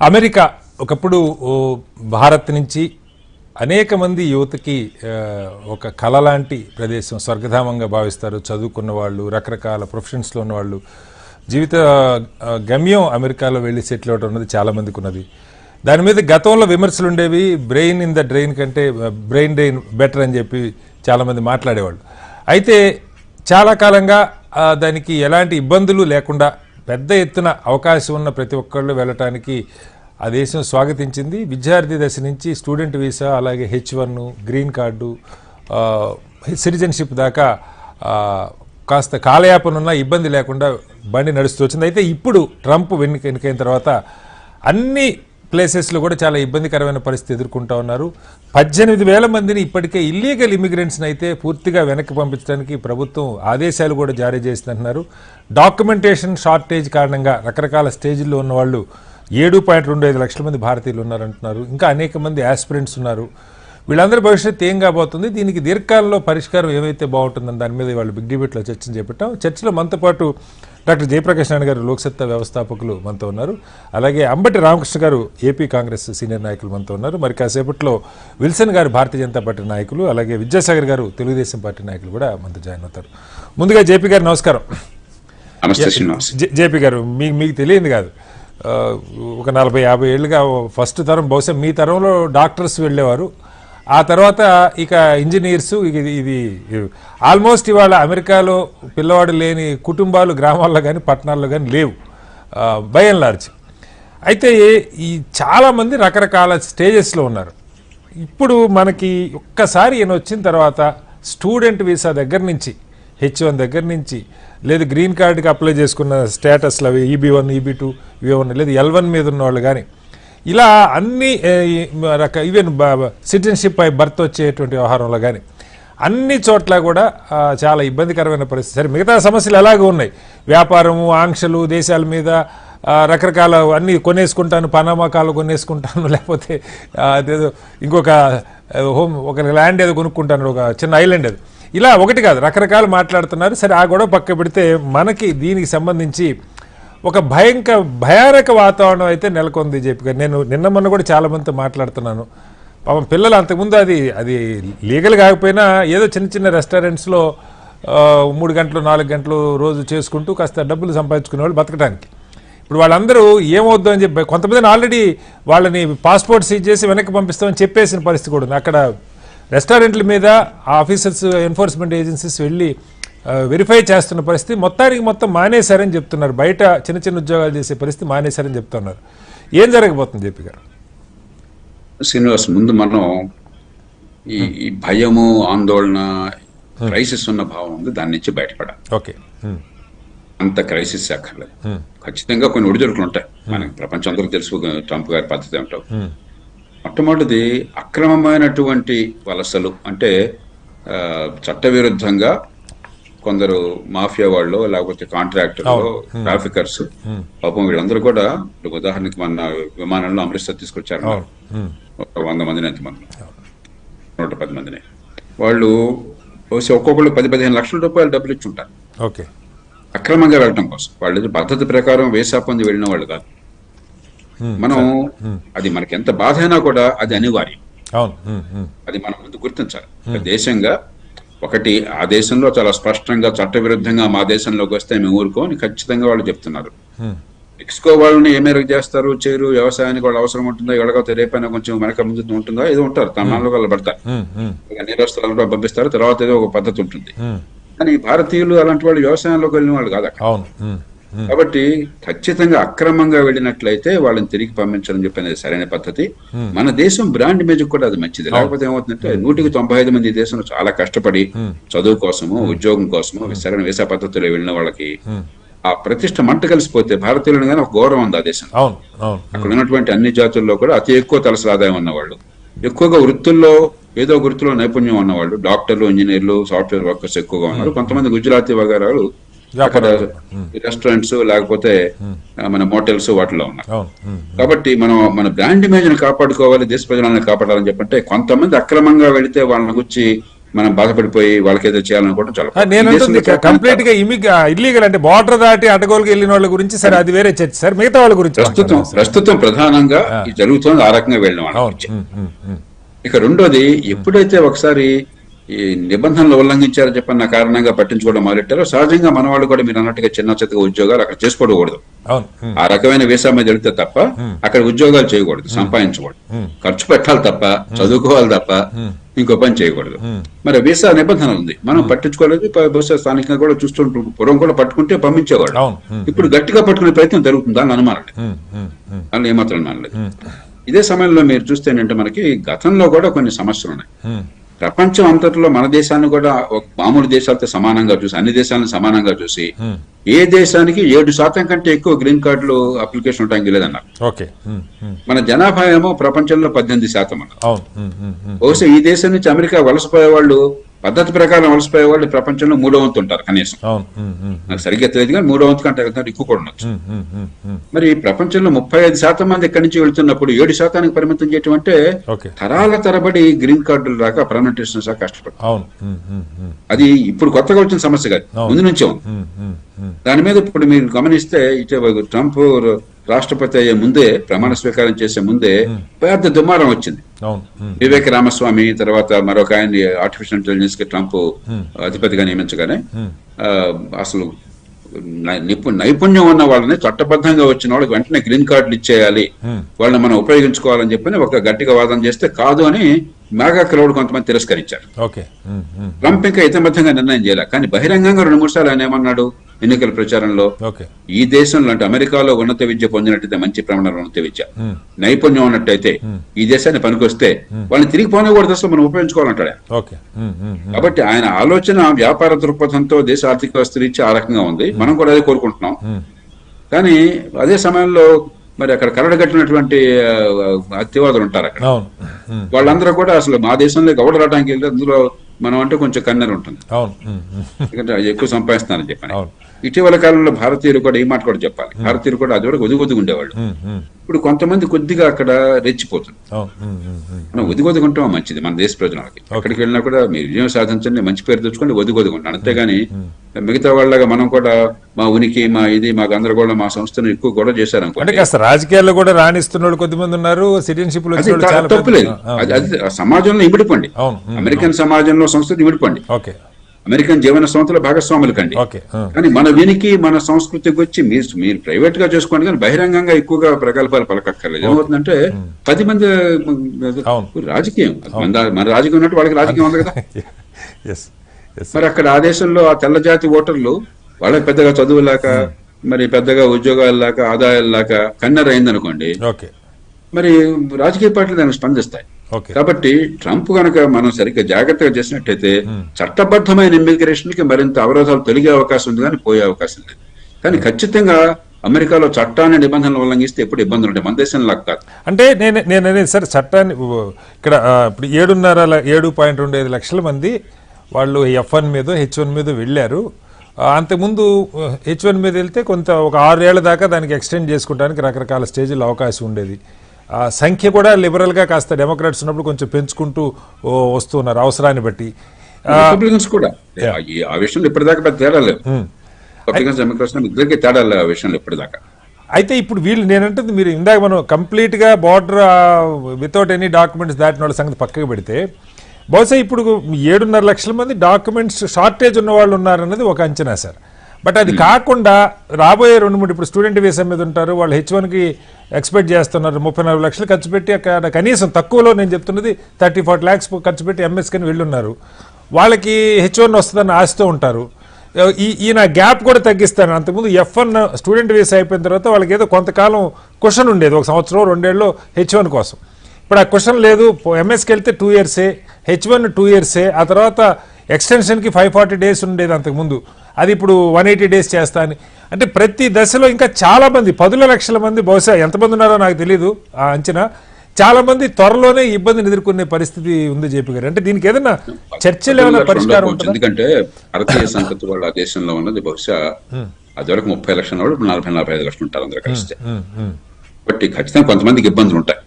America ఒకప్పుడు భారత్ నుంచి అనేక మంది యువతకి ఒక కళ లాంటి ప్రదేశం, స్వర్గధామంగా భావిస్తారు. చదువుకున్న వాళ్ళు, రకరకాల ప్రొఫెషన్స్లో ఉన్న వాళ్ళు జీవిత గమ్యం అమెరికాలో వెళ్ళి సెటిల్ అవడం ఉన్నది చాలామందికి ఉన్నది. దాని మీద గతంలో విమర్శలు ఉండేవి. బ్రెయిన్ ఇన్ ద డ్రెయిన్ కంటే బ్రెయిన్ డ్రెయిన్ బెటర్ అని చెప్పి చాలామంది మాట్లాడేవాళ్ళు. అయితే చాలా కాలంగా దానికి ఎలాంటి ఇబ్బందులు లేకుండా పెద్ద ఎత్తున అవకాశం ఉన్న ప్రతి ఒక్కళ్ళు వెళ్ళటానికి ఆ దేశం స్వాగతించింది. విద్యార్థి దశ నుంచి స్టూడెంట్ వీసా, అలాగే H1, గ్రీన్ కార్డు, సిటిజన్షిప్ దాకా కాస్త కాలయాపనున్న ఇబ్బంది లేకుండా బండి నడుస్తూ వచ్చింది. అయితే ఇప్పుడు ట్రంప్ ఎన్నికైన తర్వాత అన్ని ప్లేసెస్లో కూడా చాలా ఇబ్బందికరమైన పరిస్థితి ఎదుర్కొంటూ ఉన్నారు. 18,000 మందిని ఇప్పటికే ఇల్లీగల్ ఇమిగ్రెంట్స్ని అయితే పూర్తిగా వెనక్కి పంపించడానికి ప్రభుత్వం ఆదేశాలు కూడా జారీ చేసిందంటున్నారు. డాక్యుమెంటేషన్ షార్టేజ్ కారణంగా రకరకాల స్టేజ్ల్లో ఉన్న వాళ్ళు 7.25 లక్షల మంది భారతీయులు ఉన్నారంటున్నారు. ఇంకా అనేక మంది ఆస్పిరెంట్స్ ఉన్నారు. వీళ్ళందరి భవిష్యత్తు ఏం కాబోతుంది, దీనికి దీర్ఘకాలంలో పరిష్కారం ఏమైతే బాగుంటుందని దాని మీద వాళ్ళు బిగ్ డిబేట్లో చర్చను చేపట్టాం. చర్చలో మనతో పాటు డాక్టర్ జయప్రకాష్ నాయుడు గారు, లోక్సత్తా వ్యవస్థాపకులు మనతో ఉన్నారు. అలాగే అంబటి రామకృష్ణ గారు, ఏపీ కాంగ్రెస్ సీనియర్ నాయకులు మనతో ఉన్నారు. మరి కాసేపట్లో విల్సన్ గారు, భారతీయ జనతా పార్టీ నాయకులు, అలాగే విద్యాసాగర్ గారు, తెలుగుదేశం పార్టీ నాయకులు కూడా మనతో జాయిన్ అవుతారు. ముందుగా జేపీ గారు నమస్కారం. జేపీ గారు, మీకు తెలియదు కాదు, ఒక 40-50 ఏళ్ళుగా ఫస్ట్ తరం, బహుశా మీ తరంలో డాక్టర్స్ వెళ్ళేవారు. ఆ తర్వాత ఇక ఇంజనీర్స్, ఇది ఆల్మోస్ట్ ఇవాళ అమెరికాలో పిల్లవాడు లేని కుటుంబాలు గ్రామాల్లో కానీ పట్టణాల్లో కానీ లేవు బై అండ్ లార్జ్. అయితే ఈ చాలామంది రకరకాల స్టేజెస్లో ఉన్నారు. ఇప్పుడు మనకి ఒక్కసారి ఈయన వచ్చిన తర్వాత స్టూడెంట్ వీసా దగ్గర నుంచి, H1 దగ్గర నుంచి, లేదు గ్రీన్ కార్డుకి అప్లై చేసుకున్న స్టేటస్లు అవి EB1, EB2, EB1, లేదు L1 మీద ఉన్నవాళ్ళు కానీ, ఇలా అన్ని ఈవెన్ సిటిజన్షిప్ పై బర్త్ వచ్చేటువంటి వ్యవహారంలో కానీ అన్ని చోట్ల కూడా చాలా ఇబ్బందికరమైన పరిస్థితి. సరే, మిగతా సమస్యలు ఎలాగో ఉన్నాయి. వ్యాపారము, ఆంక్షలు, దేశాల మీద రకరకాల అన్నీ కొనేసుకుంటాను, పనామకాలు కొనేసుకుంటాను, లేకపోతే అదేదో ఇంకొక ఒక ల్యాండ్ ఏదో కొనుక్కుంటాను, ఒక చిన్న ఐలాండ్ ఏదో, ఇలా ఒకటి కాదు రకరకాలు మాట్లాడుతున్నారు. సరే, ఆ గొడవ పక్క పెడితే మనకి దీనికి సంబంధించి ఒక భయానక వాతావరణం అయితే నెలకొంది. జేపీ గారు, నేను నిన్న మొన్న కూడా చాలా మందితో మాట్లాడుతున్నాను. పాపం పిల్లలు అంతకుముందు అది లీగల్ కాకపోయినా ఏదో చిన్న చిన్న రెస్టారెంట్స్లో 3 గంటలు 4 గంటలు రోజు చేసుకుంటూ కాస్త డబ్బులు సంపాదించుకునే వాళ్ళు బతకడానికి. ఇప్పుడు వాళ్ళందరూ ఏమవుద్దని చెప్పి కొంతమందిని ఆల్రెడీ వాళ్ళని పాస్పోర్ట్ సీజ్ చేసి వెనక్కి పంపిస్తామని చెప్పేసిన పరిస్థితి కూడా ఉంది. అక్కడ రెస్టారెంట్ల మీద ఆఫీసర్స్, ఎన్ఫోర్స్మెంట్ ఏజెన్సీస్ వెళ్ళి వెరిఫై చేస్తున్న పరిస్థితి. మొత్తం మానేశారని చెప్తున్నారు. బయట చిన్న చిన్న ఉద్యోగాలు చేసే పరిస్థితి మానేశారని చెప్తున్నారు. ఏం జరగబోతుంది జేపీ గారు? శ్రీనివాస్, ముందు మనం ఈ భయము, ఆందోళన, క్రైసిస్ ఉన్న భావం ఉంది, దాని నుంచి బయటపడాలి. ఓకే, అంత క్రైసిస్ అక్కర్లేదు. ఖచ్చితంగా కొన్ని ఒడిదుడుకులు ఉంటాయి. మనకి ప్రపంచం అందరూ తెలుసు ట్రంప్ గారి పద్ధతి ఏమిటో. మొట్టమొదటిది అక్రమమైనటువంటి వలసలు, అంటే చట్టవిరుద్ధంగా కొందరు మాఫియా వాళ్ళు, లేకపోతే కాంట్రాక్టర్లు, ట్రాఫికర్స్, పాపం వీళ్ళందరూ కూడా, ఉదాహరణకి మన విమానంలో అమృత్సర్ తీసుకొచ్చారు, 100 మందిని, ఎంతమంది, 110 మందిని. వాళ్ళు ఒక్కొక్కళ్ళు 10-15 లక్షల రూపాయలు డబ్బులు ఇచ్చి ఉంటారు అక్రమంగా వెళ్ళటం కోసం. వాళ్ళు పద్ధతి ప్రకారం వేసా పొంది వెళ్ళిన వాళ్ళు కాదు. మనం అది మనకి ఎంత బాధ అయినా కూడా అది అనివార్యం. అది మనం ముందు గుర్తించాలి. దేశంగా ఒకటి, ఆ దేశంలో చాలా స్పష్టంగా చట్టవిరుద్ధంగా మా దేశంలోకి వస్తే మేము ఊరుకోని ఖచ్చితంగా వాళ్ళు చెప్తున్నారు. మెక్సికో వాళ్ళని ఏ మేరకు చేస్తారు, చేయరు, వ్యవసాయానికి వాళ్ళు అవసరం ఉంటుందా, ఎవరికైతే రేపైనా కొంచెం వెనక ముందు ఉంటుందా, ఏదో ఉంటారు, తమిళనాడులో వాళ్ళు పడతారు, నీరస్తులను పంపిస్తారు, తర్వాత ఏదో ఒక పద్ధతి ఉంటుంది. కానీ భారతీయులు అలాంటి వాళ్ళు వ్యవసాయంలోకి వెళ్ళిన వాళ్ళు కాదు అక్కడ. కాబట్టి ఖచ్చితంగా అక్రమంగా వెళ్ళినట్లయితే వాళ్ళని తిరిగి పంపించడం చెప్పినది సరైన పద్ధతి. మన దేశం బ్రాండ్ ఇమేజ్ కూడా అది మంచిది. లేకపోతే ఏమవుతుందంటే 195 మంది దేశంలో చాలా కష్టపడి చదువు కోసము, ఉద్యోగం కోసము సరైన వీసా పద్ధతిలో వెళ్ళిన వాళ్ళకి ఆ ప్రతిష్ట మంట కలిసిపోతే భారతీయులను కానీ ఒక గౌరవం ఉంది ఆ దేశం. అక్కడ ఉన్నటువంటి అన్ని జాతుల్లో కూడా అతి ఎక్కువ తలసరి ఆదాయం ఉన్నవాళ్ళు, ఎక్కువగా వృత్తుల్లో ఏదో వృత్తిలో నైపుణ్యం ఉన్నవాళ్ళు, డాక్టర్లు, ఇంజనీర్లు, సాఫ్ట్వేర్ వర్కర్స్ ఎక్కువగా ఉన్నారు. కొంతమంది గుజరాతీ వగైరాలు అక్కడ రెస్టారెంట్స్, లేకపోతే మన మోటల్స్ వాటిలో ఉన్నారు. కాబట్టి మనం మన బ్రాండ్ ఇమేజ్ ని కాపాడుకోవాలి, దేశ ప్రజలను కాపాడాలని చెప్పంటే కొంతమంది అక్రమంగా వెళితే వాళ్ళని గురించి మనం బాధపడిపోయి వాళ్ళకి ఏదో చేయాలనుకోవడం చాలా నేను అంటుంది కంప్లీట్ గా ఇల్లీగల్ అంటే బార్డర్ దాటి అటగోలుకి వెళ్ళిన వాళ్ళ గురించి సరే అది వేరే చర్చ సార్, మిగతా వాళ్ళ గురించి ప్రస్తుతం ప్రధానంగా జరుగుతుంది ఆ రకంగా వెళ్ళిన వాళ్ళు. ఇక రెండోది, ఎప్పుడైతే ఒకసారి ఈ నిబంధనలు ఉల్లంఘించారని చెప్పిన కారణంగా పట్టించుకోవడం మొదలెట్టారో సహజంగా మన వాళ్ళు కూడా మీరు అన్నట్టుగా చిన్న చిత్తగా ఉద్యోగాలు అక్కడ చేసుకోకూడదు. ఆ రకమైన వీసా మీద వెళితే తప్ప అక్కడ ఉద్యోగాలు చేయకూడదు, సంపాదించకూడదు, ఖర్చు పెట్టాలి తప్ప, చదువుకోవాలి తప్ప ఇంకో పని చేయకూడదు. మరి వీసా నిబంధన ఉంది, మనం పట్టించుకోలేదు. బహుశా స్థానికంగా కూడా చూస్తుంటాం, పూర్వం కూడా పట్టుకుంటే పంపించేవాడు. ఇప్పుడు గట్టిగా పట్టుకునే ప్రయత్నం జరుగుతుంది, దాన్ని అనుమానం లేదు, దానిలో ఏమాత్రం అనుమానం లేదు. ఇదే సమయంలో మీరు చూస్తే ఏంటంటే మనకి గతంలో కూడా కొన్ని సమస్యలు ఉన్నాయి. ప్రపంచం అంతట్లో మన దేశాన్ని కూడా మామూలు దేశాలతో సమానంగా చూసి, అన్ని దేశాలను సమానంగా చూసి ఏ దేశానికి 7% కంటే ఎక్కువ గ్రీన్ కార్డులు అప్లికేషన్ ఉండడానికి లేదన్నారు. మన జనాభా ఏమో ప్రపంచంలో 18% అన్నారు. బహుశా ఈ దేశం నుంచి అమెరికా వలసపోయే వాళ్ళు పద్ధతి ప్రకారం వలసపోయే వాళ్ళు ప్రపంచంలో 3వ వంతు ఉంటారు కనీసం. నాకు సరిగ్గా తెలియదు కానీ 3వ వంతు కంటే ఎక్కువ కూడా ఉండొచ్చు. మరి ప్రపంచంలో 35% మంది ఇక్కడి నుంచి వెళ్తున్నప్పుడు 7% పరిమితం చేయటం అంటే తరాల తరబడి గ్రీన్ కార్డులు రాక పర్మనెంట్ రెసిడెన్స్ రాక కష్టపడతారు. అది ఇప్పుడు కొత్తగా వచ్చిన సమస్య కాదు, ముందు నుంచే ఉంది. దాని మీద ఇప్పుడు మీరు గమనిస్తే ట్రంప్ రాష్ట్రపతి అయ్యే ముందే, ప్రమాణ స్వీకారం చేసే ముందే పెద్ద దుమారం వచ్చింది. వివేక్ రామస్వామి తర్వాత మరొక ఆయన ఆర్టిఫిషియల్ ఇంటెలిజెన్స్ కి ట్రంప్ అధిపతిగా నియమించగానే అసలు నైపుణ్యం ఉన్న వాళ్ళని, చట్టబద్ధంగా వచ్చిన వాళ్ళకి వెంటనే గ్రీన్ కార్డులు ఇచ్చేయాలి, వాళ్ళని మనం ఉపయోగించుకోవాలని చెప్పి ఒక గట్టిగా వాదన చేస్తే కాదు అని మేఘా క్రౌడ్ కొంతమంది తిరస్కరించారు. ట్రంప్ ఇంకా ఇతమద్ధంగా నిర్ణయం చేయాలి. కానీ బహిరంగంగా 2-3 సార్లు ఆయన ఏమన్నాడు ఎన్నికల ప్రచారంలో, ఈ దేశంలో అంటే అమెరికాలో ఉన్నత విద్య పొందినట్టయితే, మంచి ప్రమాణంలో ఉన్నత విద్య నైపుణ్యం ఉన్నట్టయితే ఈ దేశాన్ని పనికొస్తే వాళ్ళని తిరిగి పోనకూడదు, అసలు మనం ఉపయోగించుకోవాలంటాడు. కాబట్టి ఆయన ఆలోచన వ్యాపార దృక్పథంతో దేశ ఆర్థిక వ్యవస్థ రీత్యా ఆ రకంగా ఉంది, మనం కూడా అదే కోరుకుంటున్నాం. కానీ అదే సమయంలో మరి అక్కడ కరడగట్టినటువంటి అత్యవాదులు ఉంటారు అక్కడ, వాళ్ళందరూ కూడా అసలు మా దేశంలో గౌడ రావడానికి వెళ్ళి అందులో మనం అంటే కొంచెం కన్నెర ఉంటుంది, ఎందుకంటే ఎక్కువ సంపాదిస్తున్నారని చెప్పని. ఇటీవల కాలంలో భారతీయులు కూడా ఈ మాట కూడా చెప్పాలి, భారతీయులు కూడా అది వరకు ఒదిగొదిగి ఉండేవాళ్ళు. ఇప్పుడు కొంతమంది కొద్దిగా అక్కడ రెచ్చిపోతుంది. మనం ఒదిగొదిగి ఉంటాం మంచిది మన దేశ ప్రజలకి. అక్కడికి వెళ్ళినా కూడా మీరు విజయం సాధించండి, మంచి పేరు తెచ్చుకోండి, ఒదిగొదిగి ఉంటాను. అంతేగాని మిగతా వాళ్ళగా మనం కూడా మా ఉనికి, మా ఇది, మా గందరగోళం, మా సంస్థను ఎక్కువ గొడవ చేశారనుకోండి. రాజకీయాల్లో కూడా రాణిస్తున్న కొద్దిమంది ఉన్నారు, సిటిజన్షిప్ తప్పులేదు. అది సమాజంలో ఇమిడిపోండి, అమెరికన్ సమాజంలో సంస్కృతి ఇమిడిపోండి, అమెరికన్ జీవన సంస్థల భాగస్వాములు కండి. కానీ మన వినికి, మన సంస్కృతికి వచ్చి మీరు ప్రైవేట్ గా చేసుకోండి, కానీ బహిరంగంగా ఎక్కువగా ప్రగల్భాలు పలకక్కర్లేదు. ఏమవుతుందంటే 10 మంది రాజకీయం, మన రాజకీయం ఉన్నట్టు వాళ్ళకి రాజకీయం ఉంది కదా. మరి అక్కడ ఆ దేశంలో ఆ తెల్ల జాతి ఓటర్లు వాళ్ళకి పెద్దగా చదువులాక, మరి పెద్దగా ఉద్యోగాలు లేక, ఆదాయాలు లేక కన్నెర అయిందనుకోండి, మరి రాజకీయ పార్టీలు దానికి స్పందిస్తాయి. కాబట్టి ట్రంప్ కనుక మనం సరిగ్గా జాగ్రత్తగా చేసినట్టయితే చట్టబద్ధమైన ఇమ్మిగ్రేషన్ కి మరింత అవరోధాలు తొలగే అవకాశం ఉంది, కానీ పోయే అవకాశం లేదు. కానీ ఖచ్చితంగా అమెరికాలో చట్టాన్ని నిబంధనలు ఉల్లంఘిస్తే ఎప్పుడు ఇబ్బందులు ఉంటాయి, మన దేశంలో కాదు. అంటే నేను సార్ చట్టాన్ని ఇక్కడ ఇప్పుడు 7.25 లక్షల మంది వాళ్ళు F1 మీద H1 మీద వెళ్ళారు. అంతకుముందు H1 మీద వెళ్తే ఒక 6 ఏళ్ల దాకా దానికి ఎక్స్టెండ్ చేసుకోవడానికి రకరకాల స్టేజ్లో అవకాశం ఉండేది. సంఖ్య కూడా లిబరల్గా కాస్త డెమోక్రాట్స్ ఉన్నప్పుడు కొంచెం పెంచుకుంటూ వస్తున్నారు అవసరాన్ని బట్టి. రిపబ్లికన్స్ కూడా ఆ విషయంలో ఇప్పటిదాకా పెద్ద తేడా లేవు, రిపబ్లికన్స్ డెమోక్రాట్స్ ఇద్దరికి తేడా లేవు ఆ విషయంలో ఇప్పటిదాకా. అయితే ఇప్పుడు వీళ్ళు నేనంటుంది, మీరు ఇందాక మనం కంప్లీట్గా బార్డర్ వితౌట్ ఎనీ డాక్యుమెంట్స్ దాటిన వాళ్ళ సంగతి పక్కకు పెడితే, బహుశా ఇప్పుడు 7.5 లక్షల మంది డాక్యుమెంట్స్ షార్టేజ్ ఉన్న వాళ్ళు ఉన్నారన్నది ఒక అంచనా సార్. బట్ అది కాకుండా రాబోయే 2-3 ఇప్పుడు స్టూడెంట్ వీసా మీద ఉంటారు, వాళ్ళు H1కి ఎక్స్పెక్ట్ చేస్తున్నారు 34 లక్షలు ఖర్చు పెట్టి, అక్కడ కనీసం తక్కువలో నేను చెప్తున్నది 30-40 lakhs ఖర్చు పెట్టి ఎంఎస్కని వెళ్ళున్నారు. వాళ్ళకి H1 వస్తుందని ఆశతో ఉంటారు. ఈయన గ్యాప్ కూడా తగ్గిస్తాను. అంతకుముందు F1 స్టూడెంట్ వీసా అయిపోయిన తర్వాత వాళ్ళకి ఏదో కొంతకాలం క్వశ్చన్ ఉండేది, 1 సంవత్సరం 2 ఏళ్ళు H1 కోసం. ఇప్పుడు ఆ క్వశ్చన్ లేదు, ఎంఎస్కి వెళ్తే 2 years, H1 2 years, ఆ తర్వాత ఎక్స్టెన్షన్కి 540 days ఉండేది అంతకుముందు, అది ఇప్పుడు 180 days చేస్తా అని. అంటే ప్రతి దశలో ఇంకా చాలా మంది 10 లక్షల మంది, బహుశా ఎంతమంది ఉన్నారో నాకు తెలియదు ఆ అంచనా, చాలా మంది త్వరలోనే ఇబ్బందిని ఎదుర్కొనే పరిస్థితి ఉంది. జేపీ గారు, అంటే దీనికి ఏదైనా చర్చలు ఏమైనా పరిష్కారం ఉంటుంది? ఎందుకంటే భారతీయ సంతతి వాళ్ళ దేశంలో ఉన్నది బహుశా అదివరకు 30 లక్షల వాడు 40-45 లక్షలు ఉంటారు అందరూ కలిస్తే. బట్టి ఖచ్చితంగా కొంతమందికి ఇబ్బందులు ఉంటాయి,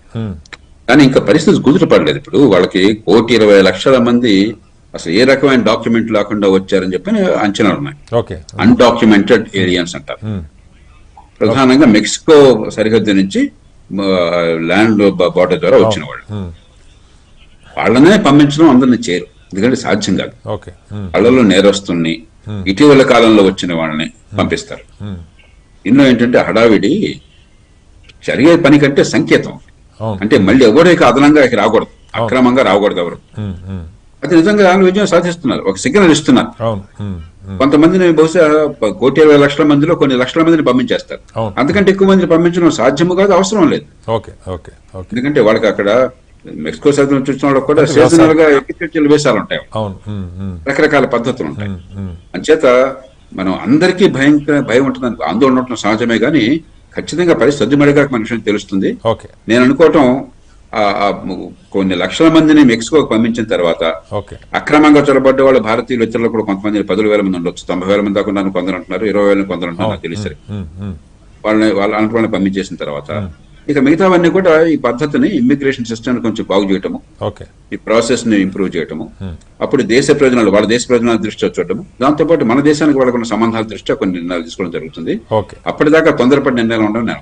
కానీ ఇంకా పరిస్థితి కుదుట పడలేదు. ఇప్పుడు వాళ్ళకి 1,20,00,000 మంది అసలు ఏ రకమైన డాక్యుమెంట్ లేకుండా వచ్చారని చెప్పి అంచనాలు ఉన్నాయి. ఓకే. అన్డాక్యుమెంటెడ్ ఏలియన్స్ అంటారు. ప్రధానంగా మెక్సికో సరిహద్దు నుంచి ల్యాండ్ బార్డర్ ద్వారా వచ్చిన వాళ్ళు. వాళ్ళనే పంపించడం అందరిని చేయరు, ఎందుకంటే సాధ్యం కాదు. ఓకే. వాళ్ళలో నేరస్తుల్ని ఇటీవల కాలంలో వచ్చిన వాళ్ళని పంపిస్తారు. ఇందులో ఏంటంటే హడావిడి జరిగే పని కంటే సంకేతం. అంటే మళ్ళీ ఎవరో ఇక అదనంగా ఇక రాకూడదు, అక్రమంగా రాకూడదు ఎవరు. అది నిజంగా వాళ్ళు విజయం సాధిస్తున్నారు, ఒక సిగ్నల్ ఇస్తున్నారు. కొంతమందిని బహుశా 1,20,00,000 మందిలో కొన్ని లక్షల మందిని పంపించేస్తారు. అంతకంటే ఎక్కువ మందిని పంపించడం సాధ్యము కాదు, అవసరం లేదు. ఎందుకంటే వాళ్ళకి అక్కడ మెక్సికో సరిహద్దు నుంచి వచ్చిన వాళ్ళకి కూడా సీజనల్ గా అగ్రికల్చర్ వేసాలు ఉంటాయి, రకరకాల పద్ధతులు ఉంటాయి. అంచేత మనం అందరికీ భయం ఉంటుంది, ఆందోళన ఉండటం సహజమే, కానీ ఖచ్చితంగా పరిస్థితి సర్దుమడిగా మన విషయం తెలుస్తుంది. నేను అనుకోవటం కొన్ని లక్షల మందిని మెక్సికోకి పంపించిన తర్వాత అక్రమంగా చొరబడ్డ వాళ్ళు భారతీయులు ఇతరులు కూడా కొంతమంది 10,000 మంది ఉండొచ్చు, 90,000 మంది దాకా ఉన్నారు, కొందరు అంటున్నారు 20,000 కొందరు అంటున్నారు, నాకు తెలిసి వాళ్ళ అనుకున్న పంపించేసిన తర్వాత ఇక మిగతావన్నీ కూడా ఈ పద్ధతిని ఇమ్మిగ్రేషన్ సిస్టమ్ కొంచెం బాగు చేయటము, ఈ ప్రాసెస్ ని ఇంప్రూవ్ చేయటము, అప్పుడు దేశ ప్రయోజనాలు వాళ్ళ దేశ ప్రయోజనాల దృష్ట్యా చూడటము, దాంతోపాటు మన దేశానికి వాళ్ళకున్న సంబంధాల దృష్ట్యా కొన్ని నిర్ణయాలు తీసుకోవడం జరుగుతుంది. అప్పటిదాకా తొందరపడి నిర్ణయాలు ఉండడం